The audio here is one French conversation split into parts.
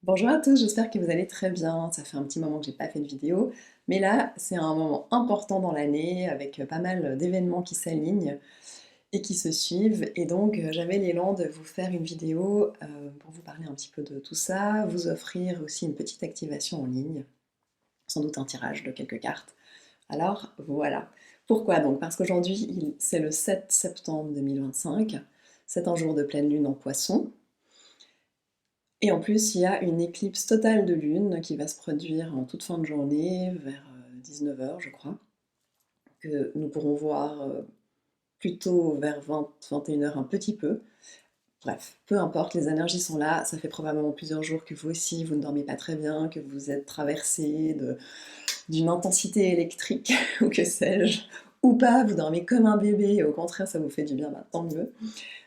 Bonjour à tous, j'espère que vous allez très bien. Ça fait un petit moment que j'ai pas fait de vidéo, mais là, c'est un moment important dans l'année avec pas mal d'événements qui s'alignent et qui se suivent. Et donc, j'avais l'élan de vous faire une vidéo pour vous parler un petit peu de tout ça, vous offrir aussi une petite activation en ligne, sans doute un tirage de quelques cartes. Alors, voilà. Pourquoi donc? Parce qu'aujourd'hui, c'est le 7 septembre 2025, c'est un jour de pleine lune en Poisson. Et en plus, il y a une éclipse totale de lune qui va se produire en toute fin de journée, vers 19 h, je crois, que nous pourrons voir plutôt vers 20-21 h un petit peu. Bref, peu importe, les énergies sont là. Ça fait probablement plusieurs jours que vous aussi, vous ne dormez pas très bien, que vous êtes traversé d'une intensité électrique, ou que sais-je, ou pas, vous dormez comme un bébé, et au contraire, ça vous fait du bien, bah, tant mieux.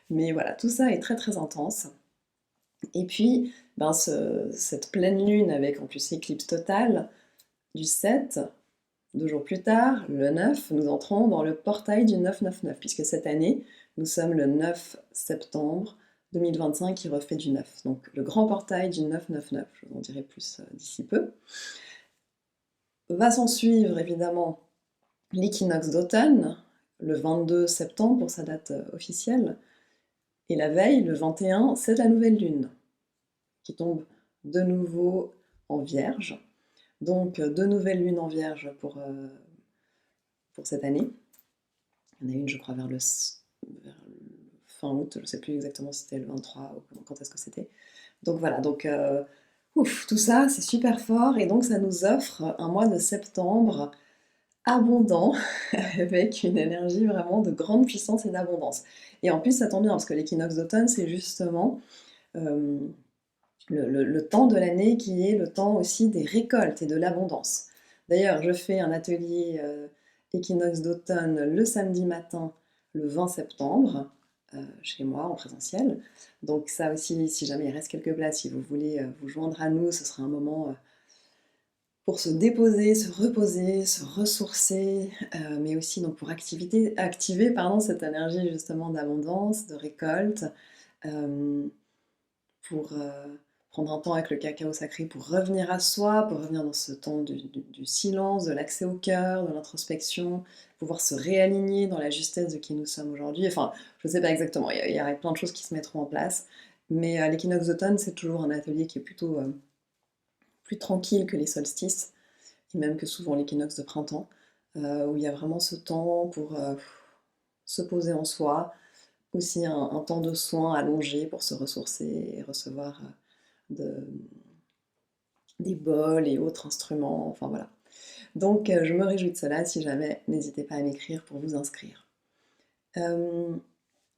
Mais voilà, tout ça est très très intense. Et puis, ben, cette pleine lune avec en plus éclipse totale du 7, 2 jours plus tard, le 9, nous entrons dans le portail du 999, puisque cette année, nous sommes le 9 septembre 2025 qui refait du 9. Donc le grand portail du 999, je vous en dirai plus d'ici peu. Va s'en suivre évidemment l'équinoxe d'automne, le 22 septembre pour sa date officielle, et la veille, le 21, c'est la nouvelle lune, qui tombe de nouveau en Vierge. Donc deux nouvelles lunes en Vierge pour cette année. Il y en a une, je crois, vers le fin août, je ne sais plus exactement si c'était le 23 ou quand est-ce que c'était. Donc voilà, donc tout ça, c'est super fort, et donc ça nous offre un mois de septembre abondant, avec une énergie vraiment de grande puissance et d'abondance. Et en plus, ça tombe bien, parce que l'équinoxe d'automne, c'est justement euh, le temps de l'année qui est le temps aussi des récoltes et de l'abondance. D'ailleurs, je fais un atelier équinoxe d'automne le samedi matin, le 20 septembre, chez moi en présentiel. Donc ça aussi, si jamais il reste quelques places, si vous voulez vous joindre à nous, ce sera un moment pour se déposer, se reposer, se ressourcer, mais aussi donc pour activer cette énergie justement d'abondance, de récolte, pour prendre un temps avec le cacao sacré pour revenir à soi, pour revenir dans ce temps du silence, de l'accès au cœur, de l'introspection, pouvoir se réaligner dans la justesse de qui nous sommes aujourd'hui. Enfin, je ne sais pas exactement, il y a plein de choses qui se mettront en place, mais l'équinoxe d'automne, c'est toujours un atelier qui est plutôt plus tranquille que les solstices, et même que souvent l'équinoxe de printemps, où il y a vraiment ce temps pour se poser en soi, aussi un temps de soins allongé pour se ressourcer et recevoir de, des bols et autres instruments, enfin voilà. Donc je me réjouis de cela, si jamais, n'hésitez pas à m'écrire pour vous inscrire.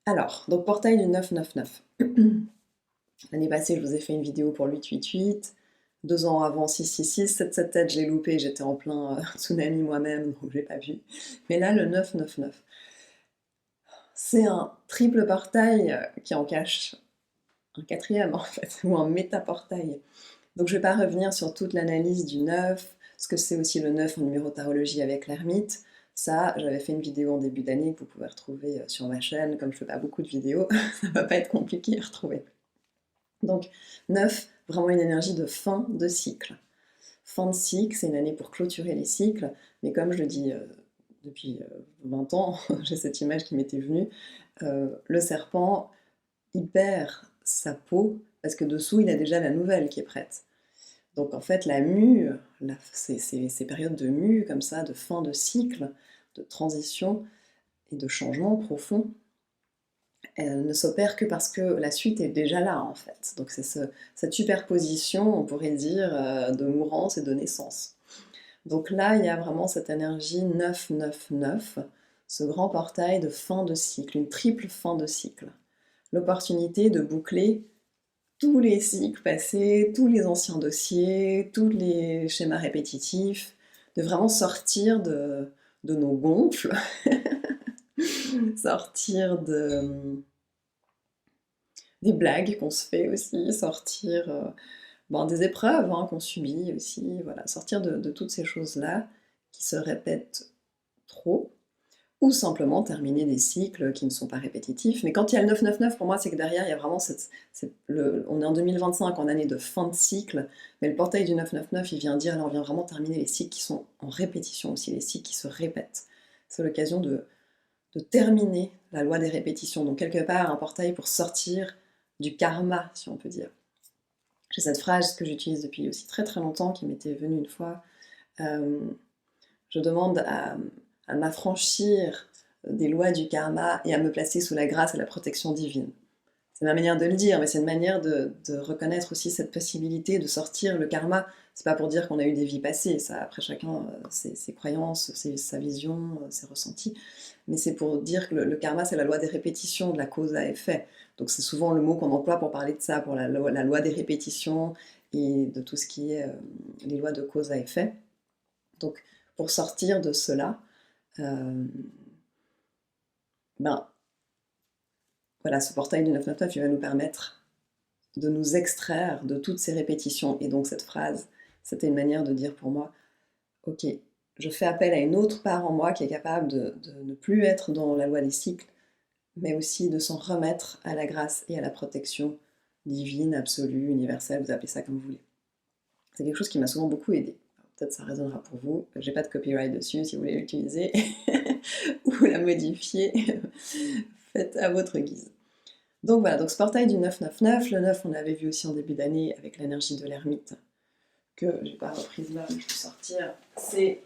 Alors, donc portail du 999. L'année passée, je vous ai fait une vidéo pour le 888. 2 ans avant, 666. 777, je l'ai loupé, j'étais en plein tsunami moi-même, donc j'ai pas vu. Mais là, le 999. C'est un triple portail qui en cache un quatrième, en fait, ou un métaportail. Donc je ne vais pas revenir sur toute l'analyse du 9, ce que c'est aussi le 9 en numérotarologie avec l'ermite. Ça, j'avais fait une vidéo en début d'année que vous pouvez retrouver sur ma chaîne. Comme je ne fais pas beaucoup de vidéos, ça ne va pas être compliqué à retrouver. Donc 9, vraiment une énergie de fin de cycle. Fin de cycle, c'est une année pour clôturer les cycles, mais comme je le dis depuis 20 ans, j'ai cette image qui m'était venue, le serpent, il perd sa peau parce que dessous, il a déjà la nouvelle qui est prête. Donc en fait, la mue, ces périodes de mue comme ça, de fin de cycle, de transition et de changement profond, elle ne s'opère que parce que la suite est déjà là en fait. Donc c'est cette superposition, on pourrait dire, de mourance et de naissance. Donc là, il y a vraiment cette énergie 999, ce grand portail de fin de cycle, une triple fin de cycle. L'opportunité de boucler tous les cycles passés, tous les anciens dossiers, tous les schémas répétitifs, de vraiment sortir de nos gonfles, sortir des blagues qu'on se fait aussi, sortir des épreuves qu'on subit aussi, voilà, sortir de toutes ces choses-là qui se répètent trop, ou simplement terminer des cycles qui ne sont pas répétitifs. Mais quand il y a le 999, pour moi, c'est que derrière, il y a vraiment on est en 2025, en année de fin de cycle, mais le portail du 999, il vient dire, là, on vient vraiment terminer les cycles qui sont en répétition aussi, les cycles qui se répètent. C'est l'occasion de terminer la loi des répétitions. Donc quelque part, un portail pour sortir du karma, si on peut dire. J'ai cette phrase que j'utilise depuis aussi très très longtemps, qui m'était venue une fois. Je demande à m'affranchir des lois du karma et à me placer sous la grâce et la protection divine. C'est ma manière de le dire, mais c'est une manière de reconnaître aussi cette possibilité de sortir le karma. C'est pas pour dire qu'on a eu des vies passées, ça, après chacun, ses croyances, sa vision, ses ressentis, mais c'est pour dire que le karma, c'est la loi des répétitions, de la cause à effet. Donc c'est souvent le mot qu'on emploie pour parler de ça, pour la loi des répétitions et de tout ce qui est les lois de cause à effet. Donc pour sortir de cela, voilà, ce portail du 999, il va nous permettre de nous extraire de toutes ces répétitions. Et donc cette phrase, c'était une manière de dire pour moi, ok, je fais appel à une autre part en moi qui est capable de ne plus être dans la loi des cycles, mais aussi de s'en remettre à la grâce et à la protection divine, absolue, universelle, vous appelez ça comme vous voulez. C'est quelque chose qui m'a souvent beaucoup aidé. Peut-être ça résonnera pour vous. J'ai pas de copyright dessus si vous voulez l'utiliser ou la modifier. Faites à votre guise. Donc voilà, donc ce portail du 999, le 9 on avait vu aussi en début d'année avec l'énergie de l'ermite, que j'ai pas reprise là, mais je peux sortir. C'est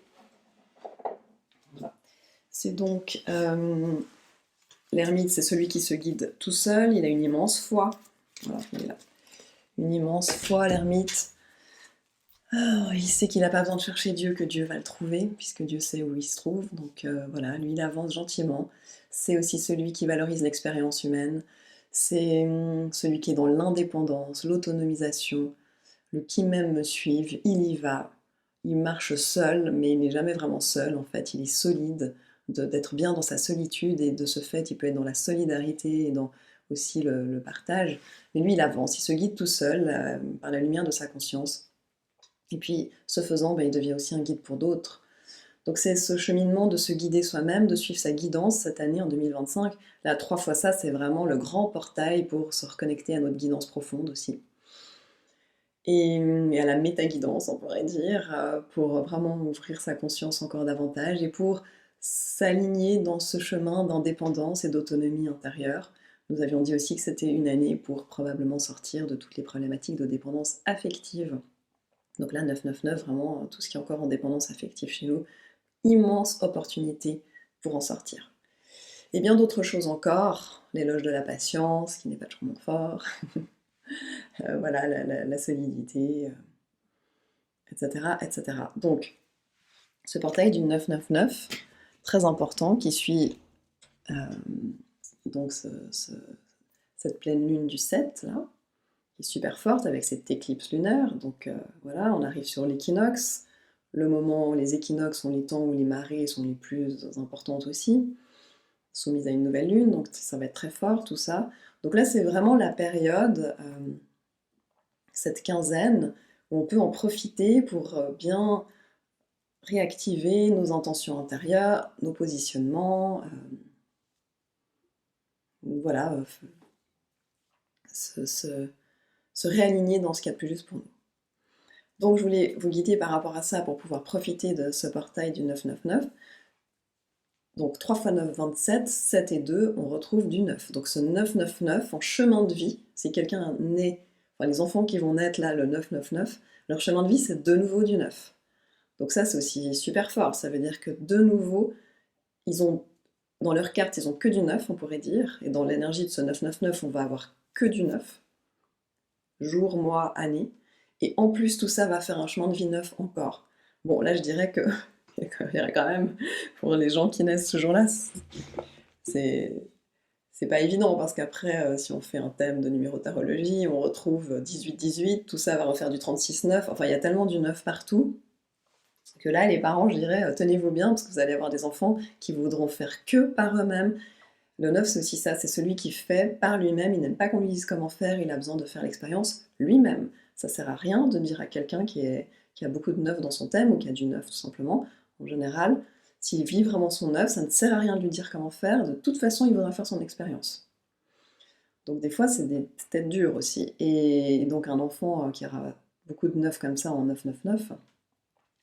donc l'ermite, c'est celui qui se guide tout seul, il a une immense foi. Voilà, il est là. Une immense foi, l'ermite. Oh, il sait qu'il n'a pas besoin de chercher Dieu, que Dieu va le trouver, puisque Dieu sait où il se trouve. Donc voilà, lui il avance gentiment. C'est aussi celui qui valorise l'expérience humaine. C'est celui qui est dans l'indépendance, l'autonomisation, le qui m'aime me suive, il y va. Il marche seul, mais il n'est jamais vraiment seul en fait. Il est solide, d'être bien dans sa solitude, et de ce fait il peut être dans la solidarité et dans aussi le partage. Mais lui il avance, il se guide tout seul par la lumière de sa conscience. Et puis, ce faisant, il devient aussi un guide pour d'autres. Donc c'est ce cheminement de se guider soi-même, de suivre sa guidance cette année en 2025. Là, 3 fois ça, c'est vraiment le grand portail pour se reconnecter à notre guidance profonde aussi. Et à la méta-guidance, on pourrait dire, pour vraiment ouvrir sa conscience encore davantage et pour s'aligner dans ce chemin d'indépendance et d'autonomie intérieure. Nous avions dit aussi que c'était une année pour probablement sortir de toutes les problématiques de dépendance affective. Donc là, 999, vraiment, tout ce qui est encore en dépendance affective chez nous, immense opportunité pour en sortir. Et bien d'autres choses encore, l'éloge de la patience, qui n'est pas toujours mon fort, voilà, la solidité, etc., etc. Donc, ce portail du 999, très important, qui suit donc cette pleine lune du 7, là, qui est super forte avec cette éclipse lunaire. Donc voilà, on arrive sur l'équinoxe, le moment, les équinoxes sont les temps où les marées sont les plus importantes aussi, soumises à une nouvelle lune, donc ça va être très fort tout ça. Donc là c'est vraiment la période, cette quinzaine, où on peut en profiter pour bien réactiver nos intentions intérieures, nos positionnements, voilà, se réaligner dans ce qu'il y a de plus juste pour nous. Donc je voulais vous guider par rapport à ça pour pouvoir profiter de ce portail du 999. Donc 3 x 9, 27, 7 et 2, on retrouve du 9. Donc ce 999 en chemin de vie, si quelqu'un naît, enfin les enfants qui vont naître là, le 999, leur chemin de vie c'est de nouveau du 9. Donc ça c'est aussi super fort, ça veut dire que de nouveau, ils ont, dans leur carte, ils ont que du 9 on pourrait dire, et dans l'énergie de ce 999 on va avoir que du 9, jour, mois, année. Et en plus, tout ça va faire un chemin de vie neuf encore. Bon, là, je dirais que il y a quand même, pour les gens qui naissent ce jour-là, c'est pas évident, parce qu'après, si on fait un thème de numérotarologie, on retrouve 18-18, tout ça va refaire du 36-9, enfin, il y a tellement du 9 partout, que là, les parents, je dirais, tenez-vous bien, parce que vous allez avoir des enfants qui voudront faire que par eux-mêmes. Le 9, c'est aussi ça, c'est celui qui fait par lui-même, il n'aime pas qu'on lui dise comment faire, il a besoin de faire l'expérience lui-même. Ça sert à rien de dire à quelqu'un qui a beaucoup de 9 dans son thème, ou qui a du 9 tout simplement, en général, s'il vit vraiment son œuvre, ça ne sert à rien de lui dire comment faire, de toute façon il voudra faire son expérience. Donc des fois c'est des têtes dures aussi. Et donc un enfant qui aura beaucoup de 9 comme ça en 999,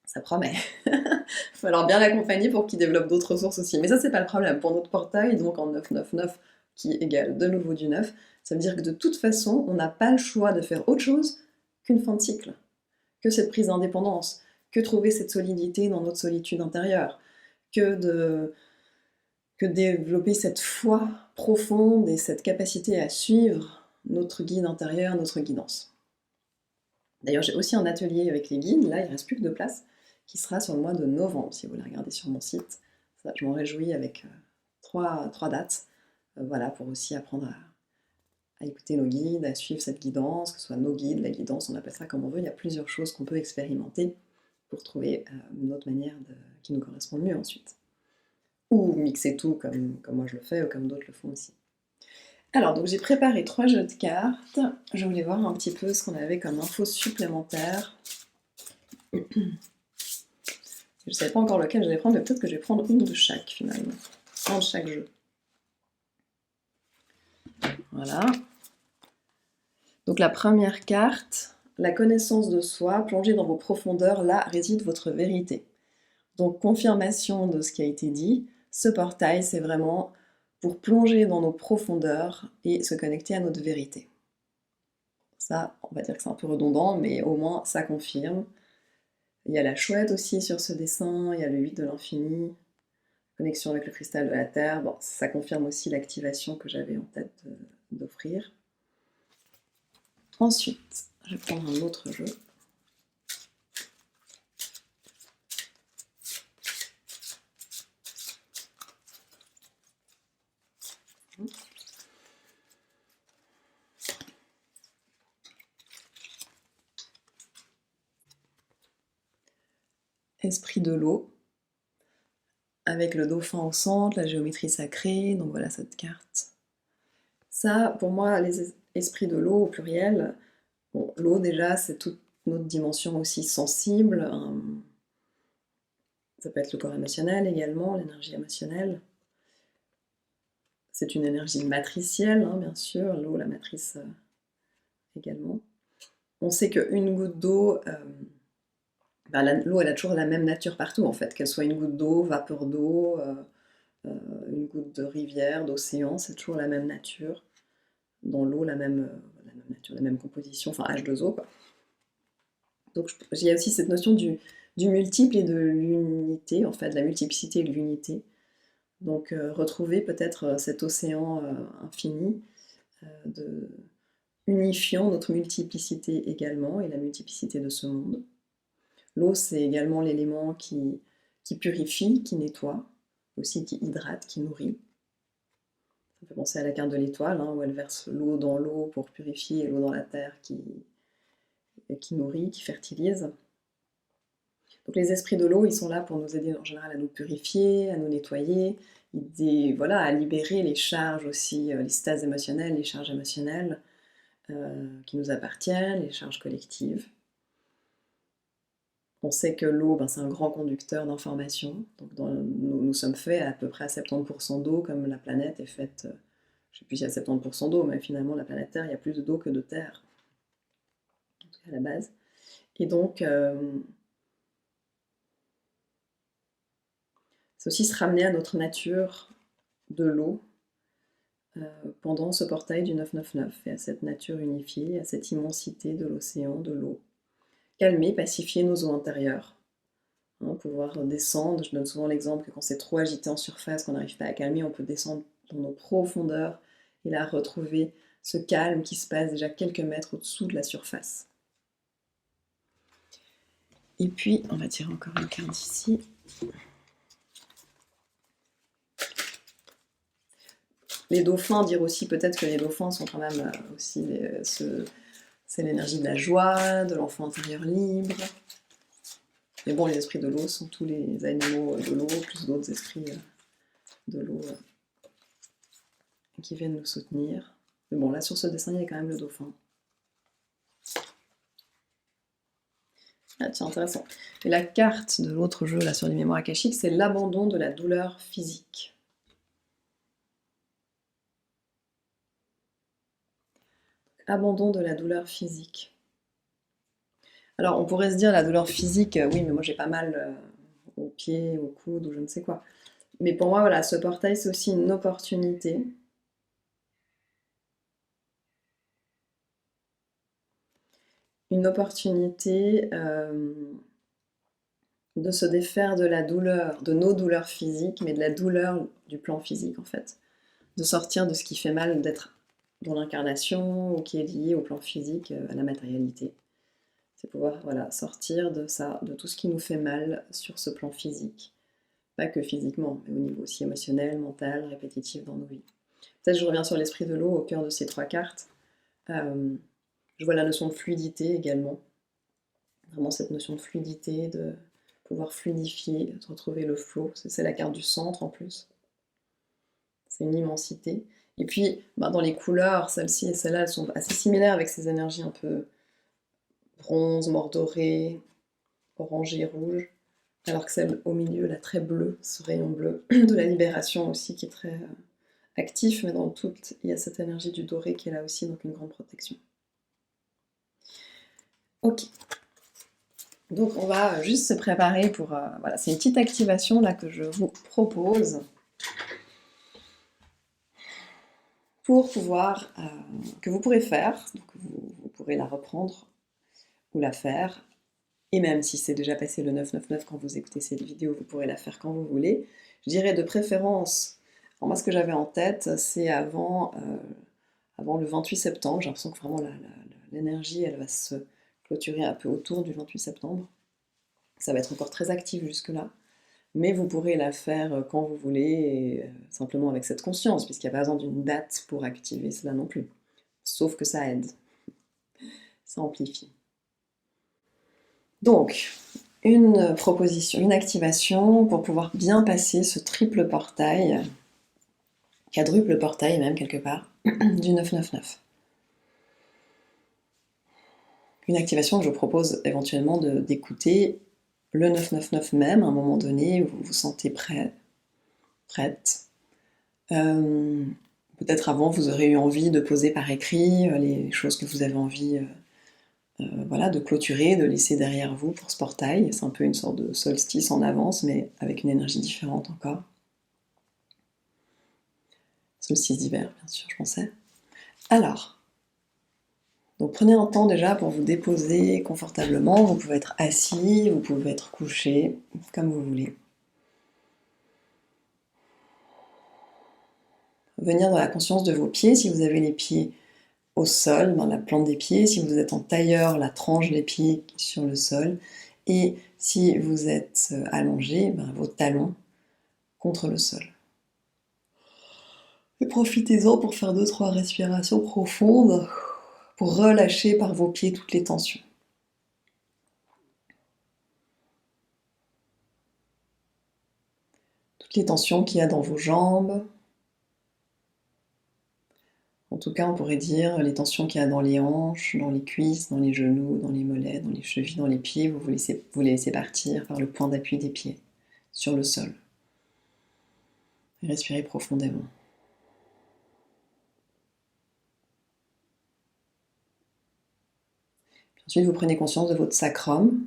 ça promet. Il va falloir bien l'accompagner pour qu'il développe d'autres ressources aussi. Mais ça, c'est pas le problème. Pour notre portail, donc en 999, qui égale de nouveau du 9, ça veut dire que de toute façon, on n'a pas le choix de faire autre chose qu'une fin de cycle, que cette prise d'indépendance, que trouver cette solidité dans notre solitude intérieure, que développer cette foi profonde et cette capacité à suivre notre guide intérieur, notre guidance. D'ailleurs, j'ai aussi un atelier avec les guides, là il ne reste plus que de place, qui sera sur le mois de novembre, si vous voulez regarder sur mon site. Ça, je m'en réjouis avec trois dates, voilà, pour aussi apprendre à écouter nos guides, à suivre cette guidance, que ce soit nos guides, la guidance, on appelle ça comme on veut, il y a plusieurs choses qu'on peut expérimenter pour trouver une autre manière qui nous correspond le mieux ensuite. Ou mixer tout comme moi je le fais, ou comme d'autres le font aussi. Alors, donc j'ai préparé 3 jeux de cartes. Je voulais voir un petit peu ce qu'on avait comme info supplémentaire. Je ne savais pas encore lequel j'allais prendre, mais peut-être que je vais prendre une de chaque finalement. Un de chaque jeu. Voilà. Donc la première carte, la connaissance de soi, plongez dans vos profondeurs, là réside votre vérité. Donc confirmation de ce qui a été dit, ce portail c'est vraiment pour plonger dans nos profondeurs et se connecter à notre vérité. Ça, on va dire que c'est un peu redondant, mais au moins ça confirme. Il y a la chouette aussi sur ce dessin, il y a le 8 de l'infini, connexion avec le cristal de la Terre. Bon, ça confirme aussi l'activation que j'avais en tête d'offrir. Ensuite, je vais prendre un autre jeu. Esprit de l'eau, avec le dauphin au centre, la géométrie sacrée, donc voilà cette carte. Ça, pour moi, les esprits de l'eau au pluriel, bon, l'eau déjà, c'est toute notre dimension aussi sensible, ça peut être le corps émotionnel également, l'énergie émotionnelle. C'est une énergie matricielle, hein, bien sûr, l'eau, la matrice également. On sait qu'une goutte d'eau, l'eau elle a toujours la même nature partout en fait, qu'elle soit une goutte d'eau, vapeur d'eau, une goutte de rivière, d'océan, c'est toujours la même nature. Dans l'eau, la même nature, la même composition, enfin H2O quoi. Donc il y a aussi cette notion du multiple et de l'unité, en fait, de la multiplicité et de l'unité. Donc retrouver peut-être cet océan infini, unifiant notre multiplicité également et la multiplicité de ce monde. L'eau, c'est également l'élément qui purifie, qui nettoie, aussi qui hydrate, qui nourrit. Ça fait penser à la carte de l'étoile, hein, où elle verse l'eau dans l'eau pour purifier et l'eau dans la terre qui nourrit, qui fertilise. Donc les esprits de l'eau, ils sont là pour nous aider en général à nous purifier, à nous nettoyer, voilà, à libérer les charges aussi, les stases émotionnelles, les charges émotionnelles qui nous appartiennent, les charges collectives. On sait que l'eau, c'est un grand conducteur d'informations. Donc nous sommes faits à peu près à 70% d'eau, comme la planète est faite, je ne sais plus s'il y a 70% d'eau, mais finalement la planète Terre, il y a plus d'eau que de terre, en tout cas à la base. Et donc, c'est aussi se ramener à notre nature de l'eau pendant ce portail du 999, et à cette nature unifiée, à cette immensité de l'océan, de l'eau. Calmer, pacifier nos eaux intérieures. Pouvoir descendre, je donne souvent l'exemple que quand c'est trop agité en surface, qu'on n'arrive pas à calmer, on peut descendre dans nos profondeurs et là retrouver ce calme qui se passe déjà quelques mètres au-dessous de la surface. Et puis, on va tirer encore une carte ici. Les dauphins, dire aussi peut-être que les dauphins sont quand même aussi, c'est l'énergie de la joie, de l'enfant intérieur libre. Mais bon, les esprits de l'eau sont tous les animaux de l'eau, plus d'autres esprits de l'eau qui viennent nous soutenir. Mais bon, là, sur ce dessin, il y a quand même le dauphin. Ah tiens, intéressant. Et la carte de l'autre jeu, là, sur les mémoires akashiques, c'est l'abandon de la douleur physique. Abandon de la douleur physique. Alors, on pourrait se dire, la douleur physique, oui, mais moi j'ai pas mal aux pieds, aux coudes, ou je ne sais quoi. Mais pour moi, voilà, ce portail, c'est aussi une opportunité. Une opportunité de se défaire de la douleur, de nos douleurs physiques, mais de la douleur du plan physique, en fait. De sortir de ce qui fait mal d'être dans l'incarnation, ou qui est lié au plan physique, à la matérialité. C'est pouvoir, voilà, sortir de ça, de tout ce qui nous fait mal sur ce plan physique. Pas que physiquement, mais au niveau aussi émotionnel, mental, répétitif dans nos vies. Peut-être je reviens sur l'esprit de l'eau au cœur de ces trois cartes. Je vois la notion de fluidité également. Vraiment cette notion de fluidité, de pouvoir fluidifier, de retrouver le flow. C'est la carte du centre en plus. C'est une immensité. Et puis, dans les couleurs, celle-ci et celle-là, elles sont assez similaires avec ces énergies un peu bronze, mordoré, orangé, rouge. Alors que celle au milieu, la très bleue, ce rayon bleu de la libération aussi, qui est très actif, mais dans tout, il y a cette énergie du doré qui est là aussi, donc une grande protection. Ok. Donc on va juste se préparer pour... voilà, c'est une petite activation là que je vous propose pour pouvoir... que vous pourrez faire, donc vous pourrez la reprendre ou la faire, et même si c'est déjà passé le 999 quand vous écoutez cette vidéo, vous pourrez la faire quand vous voulez. Je dirais de préférence, alors moi ce que j'avais en tête, c'est avant le 28 septembre, j'ai l'impression que vraiment l'énergie, elle va se clôturer un peu autour du 28 septembre. Ça va être encore très actif jusque-là, mais vous pourrez la faire quand vous voulez, et simplement avec cette conscience, puisqu'il n'y a pas besoin d'une date pour activer cela non plus. Sauf que ça aide, ça amplifie. Donc, une proposition, une activation pour pouvoir bien passer ce triple portail, quadruple portail même quelque part, du 999. Une activation que je propose éventuellement d'écouter le 999 même, à un moment donné où vous vous sentez prêt, prête. Peut-être avant, vous aurez eu envie de poser par écrit les choses que vous avez envie voilà, de clôturer, de laisser derrière vous pour ce portail. C'est un peu une sorte de solstice en avance, mais avec une énergie différente encore. Solstice d'hiver, bien sûr, je pensais. Alors, donc prenez un temps déjà pour vous déposer confortablement. Vous pouvez être assis, vous pouvez être couché, comme vous voulez. Venir dans la conscience de vos pieds, si vous avez les pieds au sol, dans la plante des pieds, si vous êtes en tailleur, la tranche des pieds sur le sol, et si vous êtes allongé, vos talons contre le sol. Et profitez-en pour faire 2-3 respirations profondes, pour relâcher par vos pieds toutes les tensions. Toutes les tensions qu'il y a dans vos jambes. En tout cas, on pourrait dire les tensions qu'il y a dans les hanches, dans les cuisses, dans les genoux, dans les mollets, dans les chevilles, dans les pieds, vous les laissez partir par le point d'appui des pieds sur le sol. Et respirez profondément. Ensuite, vous prenez conscience de votre sacrum,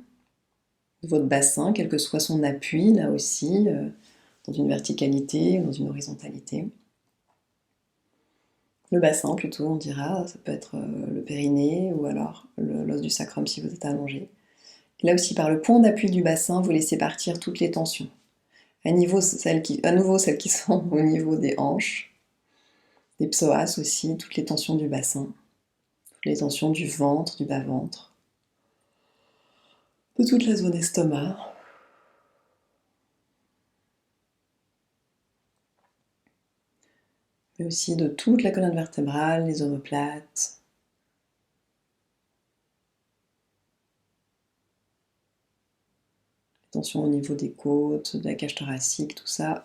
de votre bassin, quel que soit son appui, là aussi, dans une verticalité ou dans une horizontalité. Le bassin plutôt, on dira, ça peut être le périnée ou alors l'os du sacrum si vous êtes allongé. Et là aussi, par le point d'appui du bassin, vous laissez partir toutes les tensions. À nouveau, celles qui sont au niveau des hanches, des psoas aussi, toutes les tensions du bassin, toutes les tensions du ventre, du bas-ventre, de toute la zone estomac. Mais aussi de toute la colonne vertébrale, les omoplates. Tension au niveau des côtes, de la cage thoracique, tout ça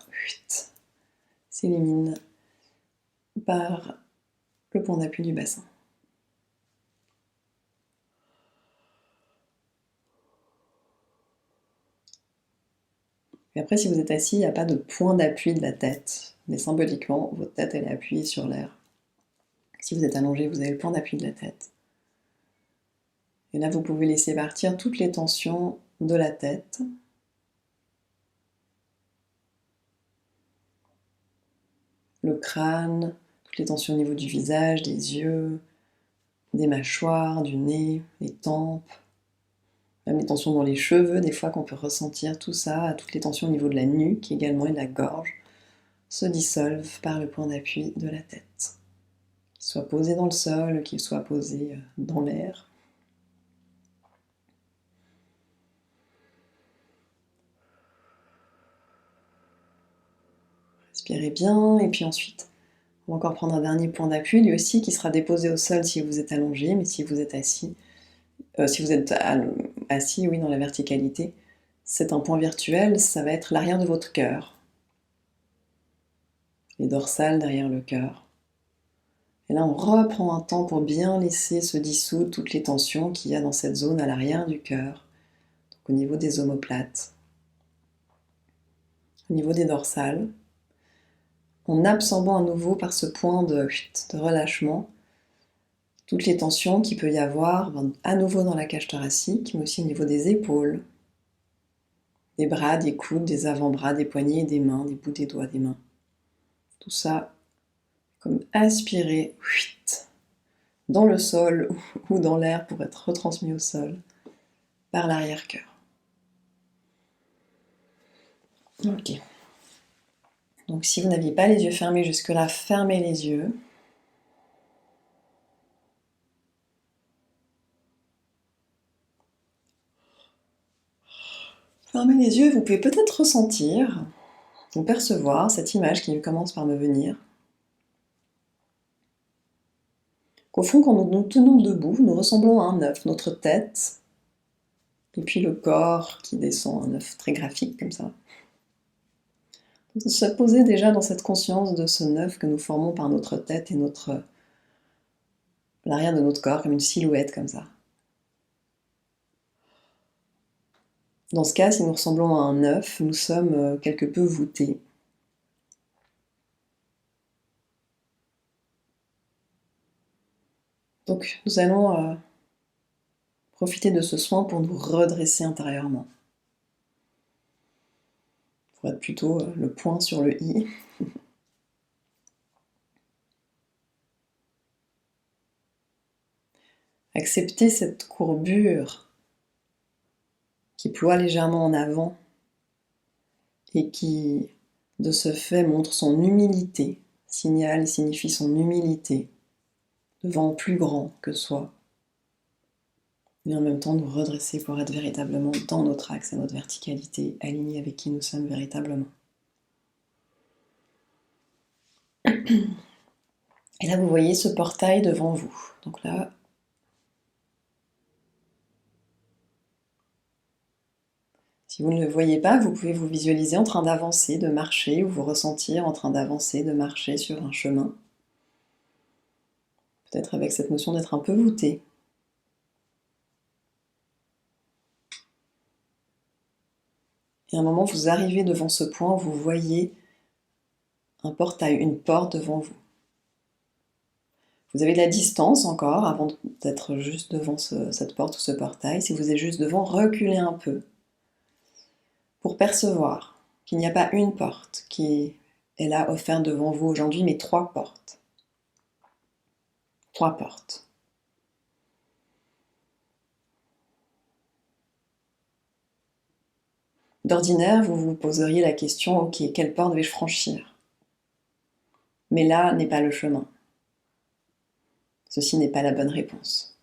s'élimine par le point d'appui du bassin. Et après, si vous êtes assis, il n'y a pas de point d'appui de la tête, mais symboliquement, votre tête, elle est appuyée sur l'air. Si vous êtes allongé, vous avez le point d'appui de la tête. Et là, vous pouvez laisser partir toutes les tensions de la tête. Le crâne, toutes les tensions au niveau du visage, des yeux, des mâchoires, du nez, les tempes, même les tensions dans les cheveux, des fois qu'on peut ressentir tout ça, toutes les tensions au niveau de la nuque également et de la gorge, se dissolvent par le point d'appui de la tête. Qu'il soit posé dans le sol, qu'il soit posé dans l'air. Respirez bien, et puis ensuite, on va encore prendre un dernier point d'appui, lui aussi, qui sera déposé au sol si vous êtes allongé, mais si vous êtes assis, assis, oui, dans la verticalité, c'est un point virtuel, ça va être l'arrière de votre cœur. Les dorsales derrière le cœur. Et là, on reprend un temps pour bien laisser se dissoudre toutes les tensions qu'il y a dans cette zone à l'arrière du cœur, donc au niveau des omoplates, au niveau des dorsales, en absorbant à nouveau par ce point de relâchement toutes les tensions qu'il peut y avoir à nouveau dans la cage thoracique, mais aussi au niveau des épaules, des bras, des coudes, des avant-bras, des poignets, des mains, des bouts des doigts des mains. Tout ça comme aspiré dans le sol ou dans l'air pour être retransmis au sol par l'arrière-cœur. Ok. Donc si vous n'aviez pas les yeux fermés jusque-là, fermez les yeux. Fermez les yeux, vous pouvez peut-être ressentir ou percevoir cette image qui commence par me venir. Qu'au fond, quand nous nous tenons debout, nous ressemblons à un œuf, notre tête, et puis le corps qui descend, un œuf très graphique comme ça. Donc, se poser déjà dans cette conscience de ce œuf que nous formons par notre tête et l'arrière de notre corps, comme une silhouette comme ça. Dans ce cas, si nous ressemblons à un œuf, nous sommes quelque peu voûtés. Donc nous allons profiter de ce soin pour nous redresser intérieurement. Pour être plutôt le point sur le i. Accepter cette courbure qui ploie légèrement en avant et qui, de ce fait, montre son humilité, signale et signifie son humilité devant plus grand que soi. Et en même temps nous redresser pour être véritablement dans notre axe et notre verticalité, alignée avec qui nous sommes véritablement. Et là, vous voyez ce portail devant vous. Donc là, si vous ne le voyez pas, vous pouvez vous visualiser en train d'avancer, de marcher, ou vous ressentir en train d'avancer, de marcher sur un chemin. Peut-être avec cette notion d'être un peu voûté. Et à un moment, vous arrivez devant ce point où vous voyez un portail, une porte devant vous. Vous avez de la distance encore avant d'être juste devant cette porte ou ce portail. Si vous êtes juste devant, reculez un peu pour percevoir qu'il n'y a pas une porte qui est là offerte devant vous aujourd'hui, mais 3 portes. 3 portes. D'ordinaire, vous vous poseriez la question, ok, quelle porte vais-je franchir? Mais là n'est pas le chemin. Ceci n'est pas la bonne réponse.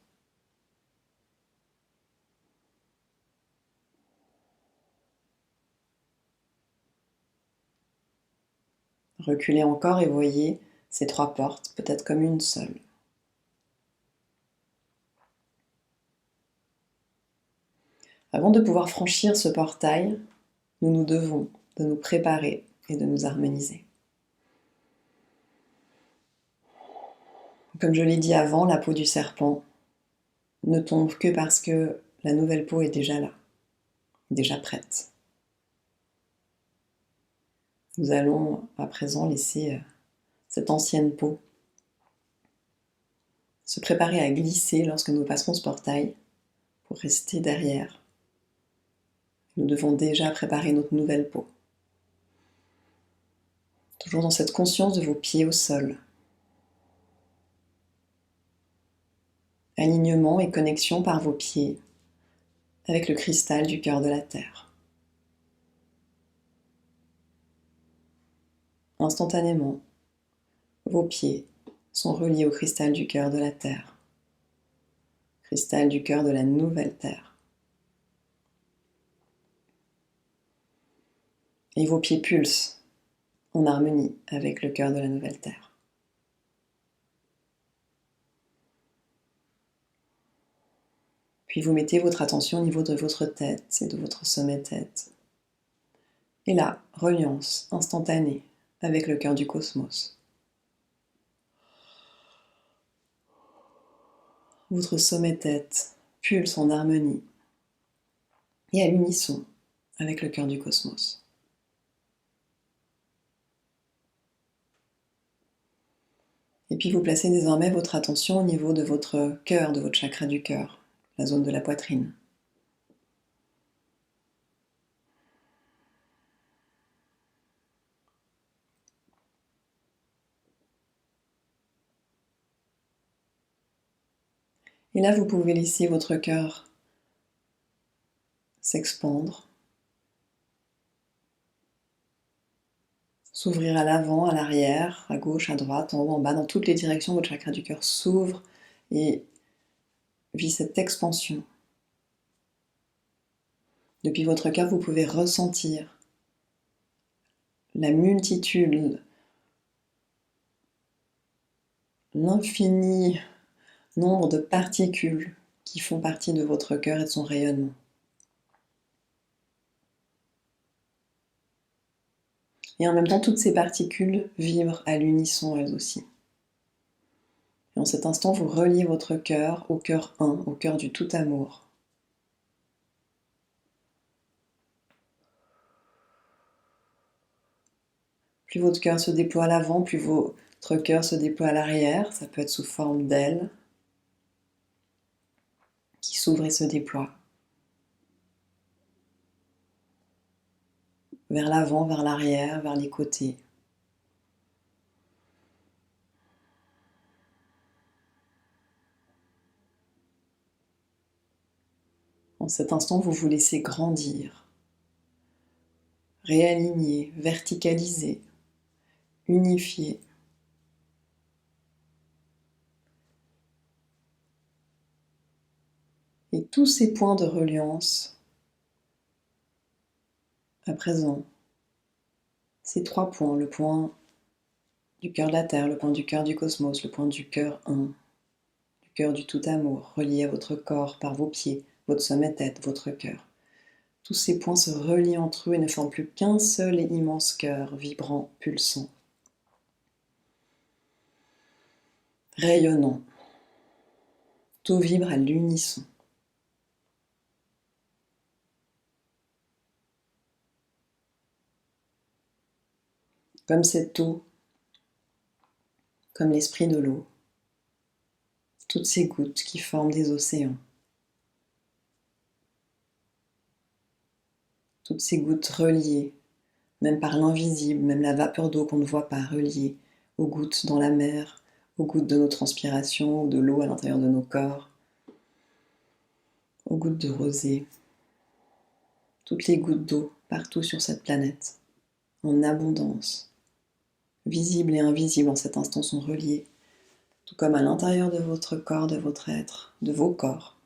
Reculez encore et voyez ces 3 portes, peut-être comme une seule. Avant de pouvoir franchir ce portail, nous nous devons de nous préparer et de nous harmoniser. Comme je l'ai dit avant, la peau du serpent ne tombe que parce que la nouvelle peau est déjà là, déjà prête. Nous allons à présent laisser cette ancienne peau se préparer à glisser lorsque nous passerons ce portail pour rester derrière. Nous devons déjà préparer notre nouvelle peau. Toujours dans cette conscience de vos pieds au sol. Alignement et connexion par vos pieds avec le cristal du cœur de la Terre. Instantanément, vos pieds sont reliés au cristal du cœur de la Terre, cristal du cœur de la nouvelle Terre. Et vos pieds pulsent en harmonie avec le cœur de la nouvelle Terre. Puis vous mettez votre attention au niveau de votre tête et de votre sommet tête. Et là, reliance instantanée avec le cœur du cosmos. Votre sommet tête pulse en harmonie et à l'unisson avec le cœur du cosmos. Et puis vous placez désormais votre attention au niveau de votre cœur, de votre chakra du cœur, la zone de la poitrine. Et là, vous pouvez laisser votre cœur s'expandre, s'ouvrir à l'avant, à l'arrière, à gauche, à droite, en haut, en bas, dans toutes les directions. Votre chakra du cœur s'ouvre et vit cette expansion. Depuis votre cœur, vous pouvez ressentir la multitude, l'infini nombre de particules qui font partie de votre cœur et de son rayonnement. Et en même temps, toutes ces particules vibrent à l'unisson elles aussi. Et en cet instant, vous reliez votre cœur au cœur 1, au cœur du tout amour. Plus votre cœur se déploie à l'avant, plus votre cœur se déploie à l'arrière. Ça peut être sous forme d'ailes qui s'ouvrent et se déploient. Vers l'avant, vers l'arrière, vers les côtés. En cet instant, vous vous laissez grandir, réaligner, verticaliser, unifier. Et tous ces points de reliance, à présent, ces 3 points, le point du cœur de la Terre, le point du cœur du cosmos, le point du cœur 1, du cœur du tout amour, relié à votre corps par vos pieds, votre sommet tête, votre cœur. Tous ces points se relient entre eux et ne forment plus qu'un seul et immense cœur, vibrant, pulsant, rayonnant. Tout vibre à l'unisson. Comme cette eau, comme l'esprit de l'eau, toutes ces gouttes qui forment des océans. Toutes ces gouttes reliées, même par l'invisible, même la vapeur d'eau qu'on ne voit pas, reliée aux gouttes dans la mer, aux gouttes de nos transpirations ou de l'eau à l'intérieur de nos corps, aux gouttes de rosée. Toutes les gouttes d'eau partout sur cette planète, en abondance, visibles et invisibles en cet instant sont reliées, tout comme à l'intérieur de votre corps, de votre être, de vos corps.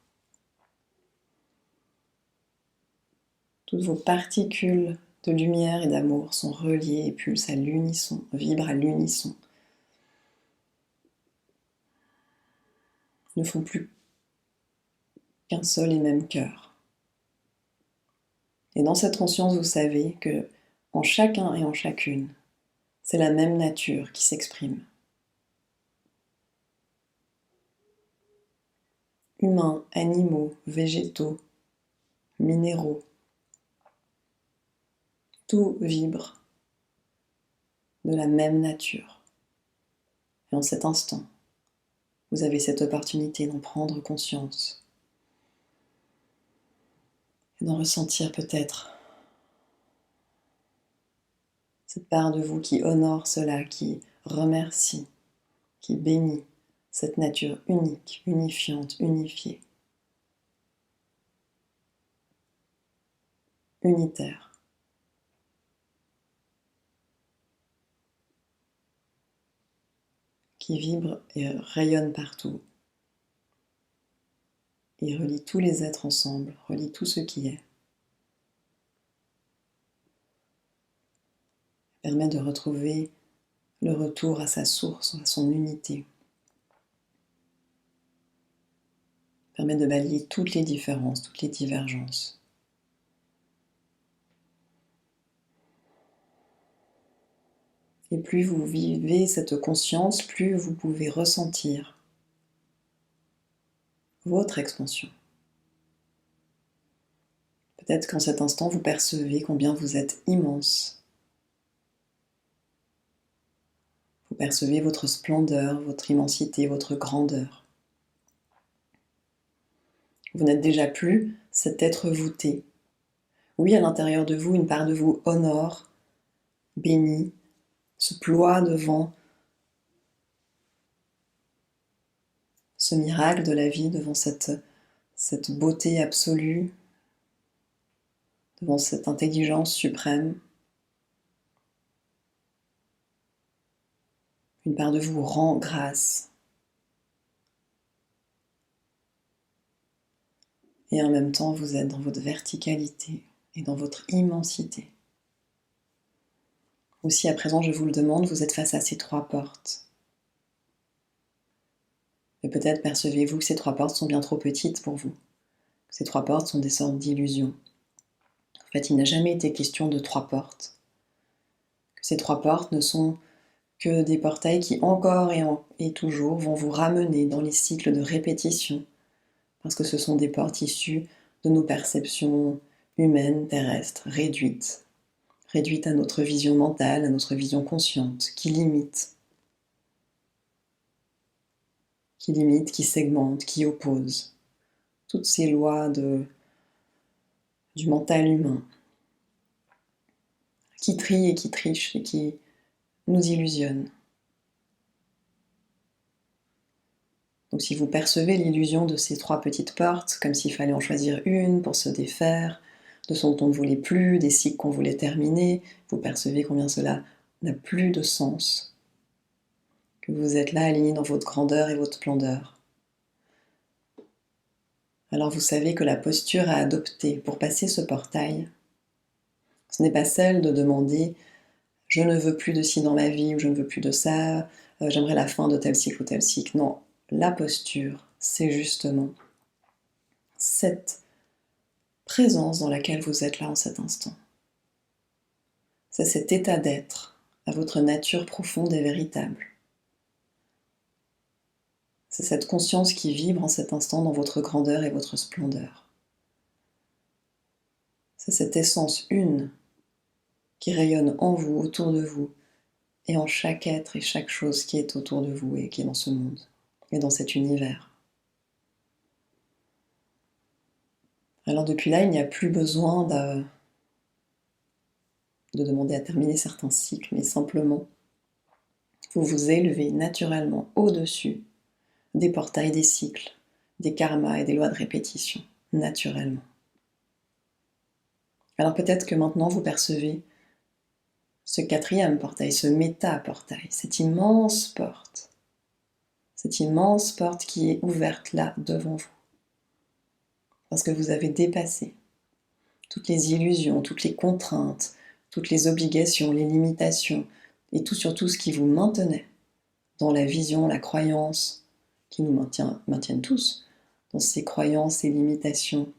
Toutes vos particules de lumière et d'amour sont reliées et pulsent à l'unisson, vibrent à l'unisson. Ne font plus qu'un seul et même cœur. Et dans cette conscience, vous savez que en chacun et en chacune, c'est la même nature qui s'exprime. Humains, animaux, végétaux, minéraux, tout vibre de la même nature. Et en cet instant, vous avez cette opportunité d'en prendre conscience et d'en ressentir peut-être cette part de vous qui honore cela, qui remercie, qui bénit cette nature unique, unifiante, unifiée, unitaire. Qui vibre et rayonne partout, et relie tous les êtres ensemble, relie tout ce qui est. Permet de retrouver le retour à sa source, à son unité. Permet de balayer toutes les différences, toutes les divergences. Et plus vous vivez cette conscience, plus vous pouvez ressentir votre expansion. Peut-être qu'en cet instant, vous percevez combien vous êtes immense. Vous percevez votre splendeur, votre immensité, votre grandeur. Vous n'êtes déjà plus cet être voûté. Oui, à l'intérieur de vous, une part de vous honore, bénit, se ploie devant ce miracle de la vie, devant cette beauté absolue, devant cette intelligence suprême. Une part de vous rend grâce. Et en même temps, vous êtes dans votre verticalité et dans votre immensité. Aussi, à présent, je vous le demande, vous êtes face à ces trois portes. Et peut-être percevez-vous que ces trois portes sont bien trop petites pour vous. Que ces trois portes sont des sortes d'illusions. En fait, il n'a jamais été question de trois portes. Que ces trois portes ne sont que des portails qui encore et toujours vont vous ramener dans les cycles de répétition, parce que ce sont des portes issues de nos perceptions humaines, terrestres, réduites à notre vision mentale, à notre vision consciente, qui limite, qui segmente, qui oppose. Toutes ces lois du mental humain, qui trient et qui trichent et qui nous illusionnent. Donc si vous percevez l'illusion de ces trois petites portes, comme s'il fallait en choisir une pour se défaire, de ce dont on ne voulait plus, des cycles qu'on voulait terminer, vous percevez combien cela n'a plus de sens, que vous êtes là aligné dans votre grandeur et votre splendeur. Alors vous savez que la posture à adopter pour passer ce portail, ce n'est pas celle de demander « je ne veux plus de ci dans ma vie » ou « je ne veux plus de ça, j'aimerais la fin de tel cycle ou tel cycle ». Non, la posture, c'est justement cette présence dans laquelle vous êtes là en cet instant. C'est cet état d'être à votre nature profonde et véritable. C'est cette conscience qui vibre en cet instant dans votre grandeur et votre splendeur. C'est cette essence une qui rayonne en vous, autour de vous, et en chaque être et chaque chose qui est autour de vous et qui est dans ce monde, et dans cet univers. Alors depuis là, il n'y a plus besoin de demander à terminer certains cycles, mais simplement, vous vous élevez naturellement au-dessus des portails des cycles, des karmas et des lois de répétition, naturellement. Alors peut-être que maintenant vous percevez ce quatrième portail, ce méta-portail, cette immense porte qui est ouverte là devant vous. Parce que vous avez dépassé toutes les illusions, toutes les contraintes, toutes les obligations, les limitations, et surtout ce qui vous maintenait dans la vision, la croyance, qui nous maintiennent tous dans ces croyances et limitations.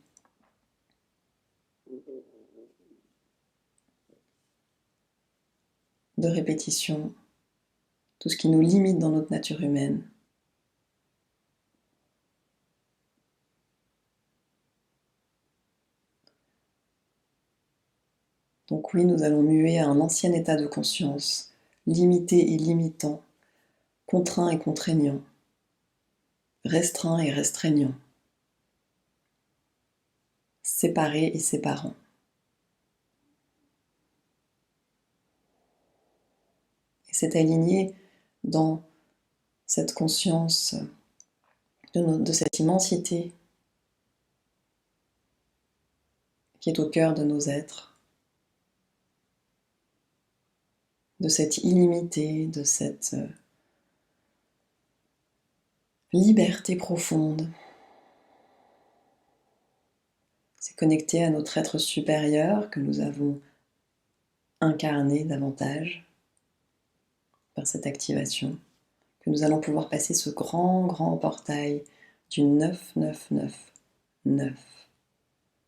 De répétition, tout ce qui nous limite dans notre nature humaine. Donc oui, nous allons muer à un ancien état de conscience, limité et limitant, contraint et contraignant, restreint et restreignant, séparé et séparant. Et c'est aligné dans cette conscience de cette immensité qui est au cœur de nos êtres, de cette illimité, de cette liberté profonde. C'est connecté à notre être supérieur que nous avons incarné davantage par cette activation, que nous allons pouvoir passer ce grand portail du 9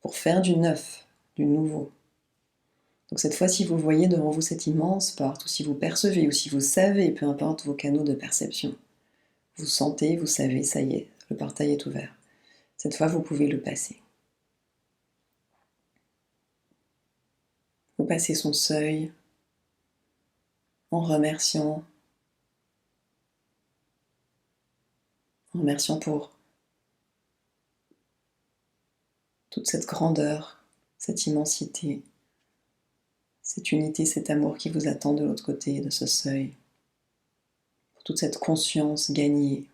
pour faire du neuf, du nouveau. Donc cette fois, si vous voyez devant vous cette immense porte, ou si vous percevez, ou si vous savez, peu importe vos canaux de perception, vous sentez, vous savez, ça y est, le portail est ouvert. Cette fois, vous pouvez le passer. Vous passez son seuil en remerciant pour toute cette grandeur, cette immensité, cette unité, cet amour qui vous attend de l'autre côté de ce seuil, pour toute cette conscience gagnée,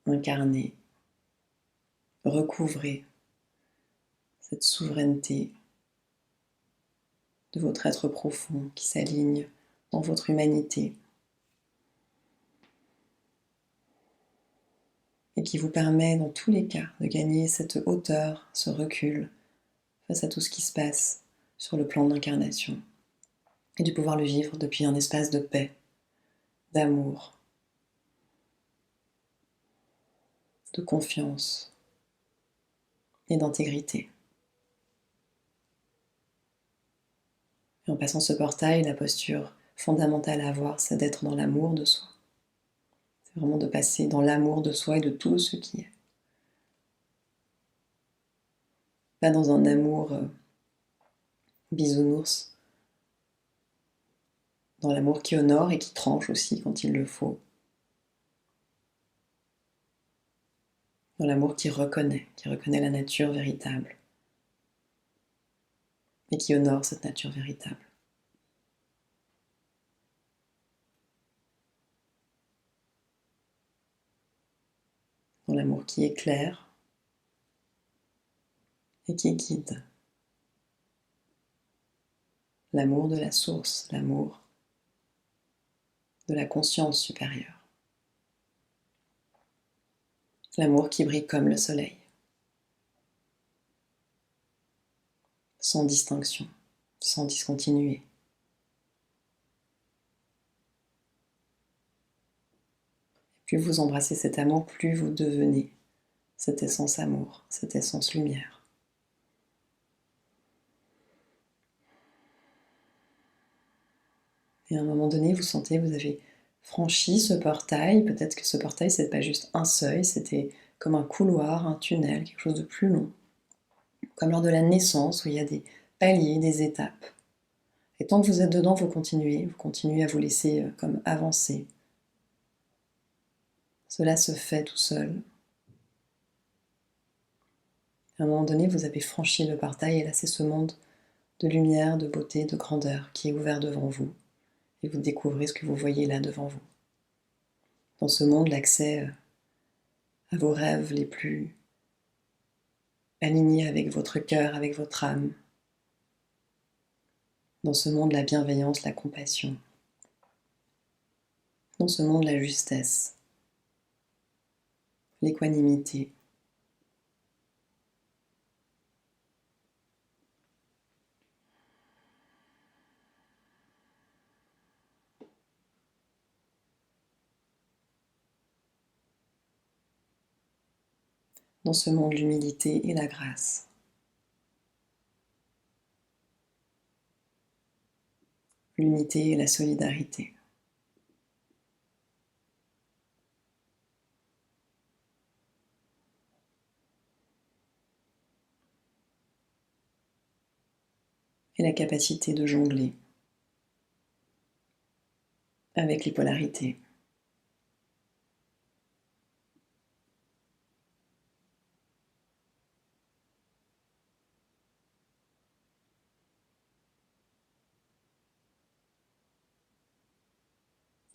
incarnée, recouvrée, cette souveraineté de votre être profond qui s'aligne dans votre humanité et qui vous permet dans tous les cas de gagner cette hauteur, ce recul face à tout ce qui se passe sur le plan de l'incarnation et de pouvoir le vivre depuis un espace de paix, d'amour, de confiance et d'intégrité. Et en passant ce portail, la posture fondamentale à avoir, c'est d'être dans l'amour de soi. C'est vraiment de passer dans l'amour de soi et de tout ce qui est. Pas dans un amour bisounours, dans l'amour qui honore et qui tranche aussi quand il le faut. Dans l'amour qui reconnaît la nature véritable et qui honore cette nature véritable. Dans l'amour qui éclaire et qui guide. L'amour de la source, l'amour de la conscience supérieure. L'amour qui brille comme le soleil, sans distinction, sans discontinuer. Plus vous embrassez cet amour, plus vous devenez cette essence amour, cette essence lumière. Et à un moment donné, vous sentez, vous avez franchi ce portail. Peut-être que ce portail, c'est pas juste un seuil, c'était comme un couloir, un tunnel, quelque chose de plus long. Comme lors de la naissance, où il y a des paliers, des étapes. Et tant que vous êtes dedans, vous continuez à vous laisser comme avancer. Cela se fait tout seul. À un moment donné, vous avez franchi le portail, et là, c'est ce monde de lumière, de beauté, de grandeur qui est ouvert devant vous. Et vous découvrez ce que vous voyez là devant vous. Dans ce monde, l'accès à vos rêves les plus alignés avec votre cœur, avec votre âme. Dans ce monde, la bienveillance, la compassion. Dans ce monde, la justesse, l'équanimité. Dans ce monde, l'humilité et la grâce. L'unité et la solidarité. Et la capacité de jongler avec les polarités.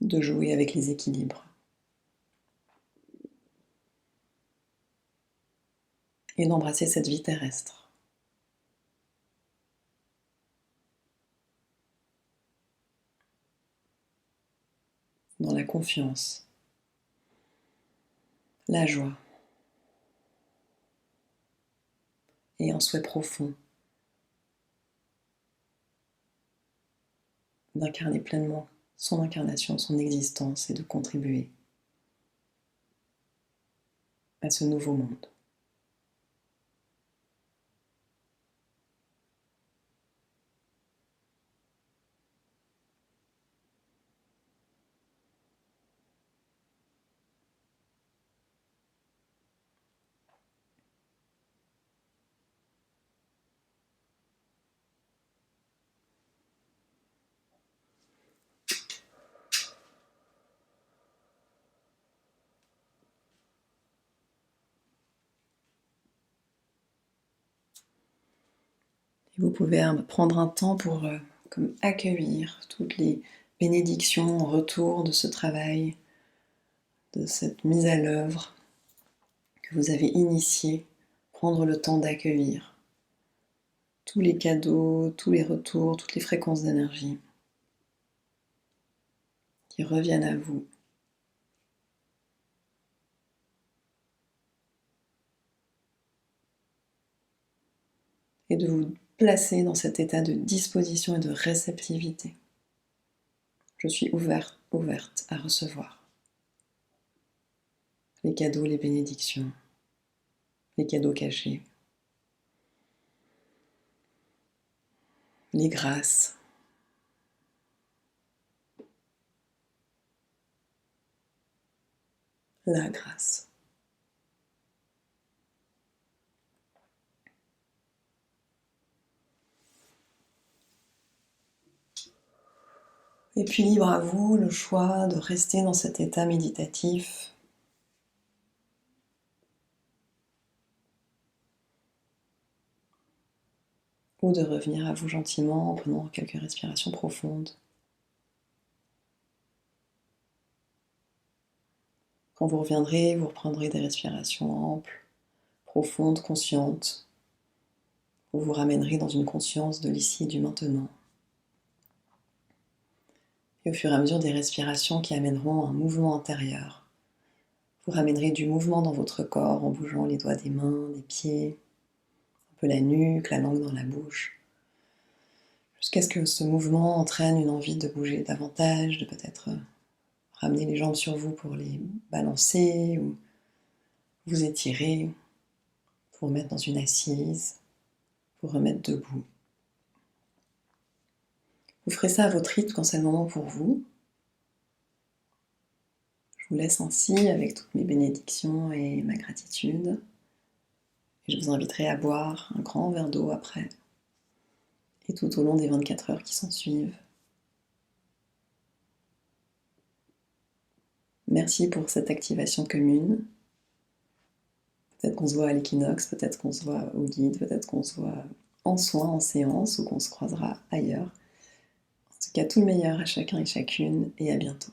De jouer avec les équilibres. Et d'embrasser cette vie terrestre. Dans la confiance, la joie et un souhait profond d'incarner pleinement son incarnation, son existence et de contribuer à ce nouveau monde. Et vous pouvez prendre un temps pour comme accueillir toutes les bénédictions en retour de ce travail, de cette mise à l'œuvre que vous avez initiée. Prendre le temps d'accueillir tous les cadeaux, tous les retours, toutes les fréquences d'énergie qui reviennent à vous. Et de vous placer dans cet état de disposition et de réceptivité. Je suis ouverte à recevoir les cadeaux, les bénédictions, les cadeaux cachés, les grâces, la grâce. Et puis libre à vous le choix de rester dans cet état méditatif ou de revenir à vous gentiment en prenant quelques respirations profondes. Quand vous reviendrez, vous reprendrez des respirations amples, profondes, conscientes. Vous vous ramènerez dans une conscience de l'ici et du maintenant. Et au fur et à mesure des respirations qui amèneront un mouvement intérieur, vous ramènerez du mouvement dans votre corps en bougeant les doigts des mains, des pieds, un peu la nuque, la langue dans la bouche, jusqu'à ce que ce mouvement entraîne une envie de bouger davantage, de peut-être ramener les jambes sur vous pour les balancer ou vous étirer, vous remettre dans une assise, vous remettre debout. Vous ferez ça à votre rythme quand c'est le moment pour vous. Je vous laisse ainsi avec toutes mes bénédictions et ma gratitude. Et je vous inviterai à boire un grand verre d'eau après et tout au long des 24 heures qui s'ensuivent. Merci pour cette activation commune. Peut-être qu'on se voit à l'équinoxe, peut-être qu'on se voit au guide, peut-être qu'on se voit en soins, en séance ou qu'on se croisera ailleurs. En tout cas, tout le meilleur à chacun et chacune et à bientôt.